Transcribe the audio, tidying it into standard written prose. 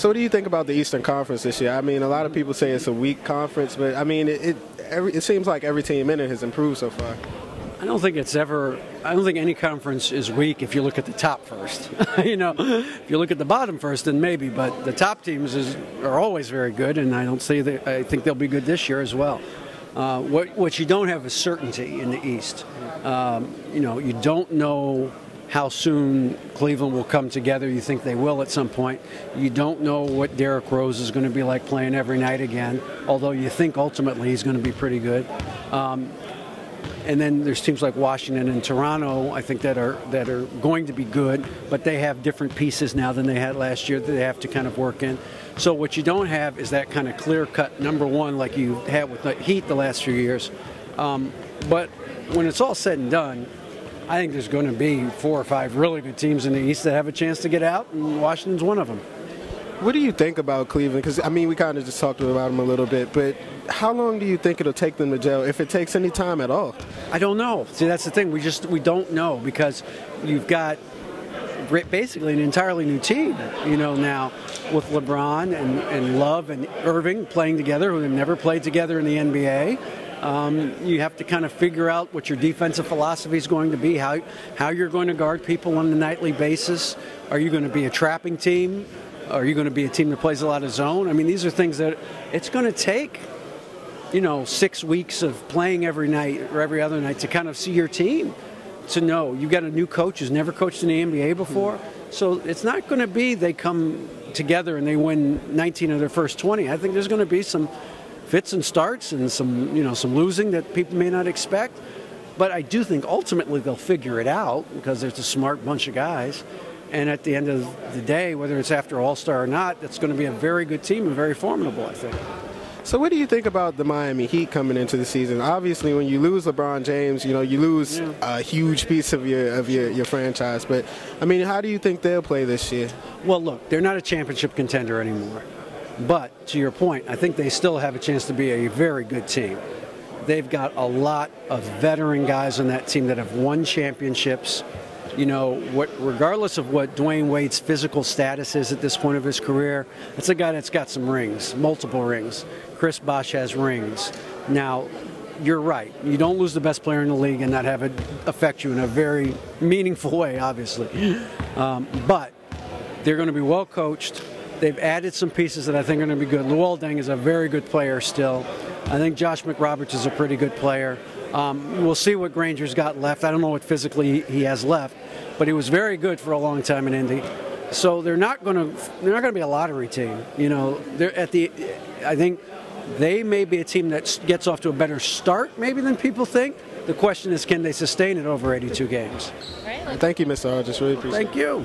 So what do you think about the Eastern Conference this year? I mean, a lot of people say it's a weak conference, but I mean, it seems like every team in it has improved so far. I don't think any conference is weak if you look at the top first. If you look at the bottom first, then maybe, but the top teams are always very good, and I think they'll be good this year as well. What you don't have is certainty in the East. You don't know how soon Cleveland will come together. You think they will at some point. You don't know what Derrick Rose is going to be like playing every night again, although you think ultimately he's going to be pretty good. And then there's teams like Washington and Toronto, I think, that are going to be good, but they have different pieces now than they had last year that they have to kind of work in. So what you don't have is that kind of clear-cut number one like you had with the Heat the last few years. But when it's all said and done, I think there's going to be 4 or 5 really good teams in the East that have a chance to get out, and Washington's one of them. What do you think about Cleveland? Because, I mean, we kind of just talked about them a little bit, but how long do you think it'll take them to gel, if it takes any time at all? I don't know. See, that's the thing. We don't know, because you've got basically an entirely new team, now with LeBron and Love and Irving playing together, who have never played together in the NBA. You have to kind of figure out what your defensive philosophy is going to be, how you're going to guard people on a nightly basis. Are you going to be a trapping team? Are you going to be a team that plays a lot of zone? I mean, these are things that it's going to take, 6 weeks of playing every night or every other night to kind of see your team, to know. You've got a new coach who's never coached in the NBA before. So it's not going to be they come together and they win 19 of their first 20. I think there's going to be some fits and starts and some losing that people may not expect. But I do think ultimately they'll figure it out, because there's a smart bunch of guys. And at the end of the day, whether it's after All-Star or not, that's going to be a very good team and very formidable, I think. So what do you think about the Miami Heat coming into the season? Obviously, when you lose LeBron James, you lose a huge piece of your franchise. But, I mean, how do you think they'll play this year? Well, look, they're not a championship contender anymore. But, to your point, I think they still have a chance to be a very good team. They've got a lot of veteran guys on that team that have won championships. Regardless of what Dwayne Wade's physical status is at this point of his career, it's a guy that's got some rings, multiple rings. Chris Bosh has rings. Now, you're right. You don't lose the best player in the league and not have it affect you in a very meaningful way, obviously. But they're going to be well coached. They've added some pieces that I think are going to be good. Luol Deng is a very good player still. I think Josh McRoberts is a pretty good player. We'll see what Granger's got left. I don't know what physically he has left, but he was very good for a long time in Indy. So they're not going to be a lottery team. I think they may be a team that gets off to a better start maybe than people think. The question is, can they sustain it over 82 games? Thank you, Mr. Aldridge. Really appreciate it. Thank you.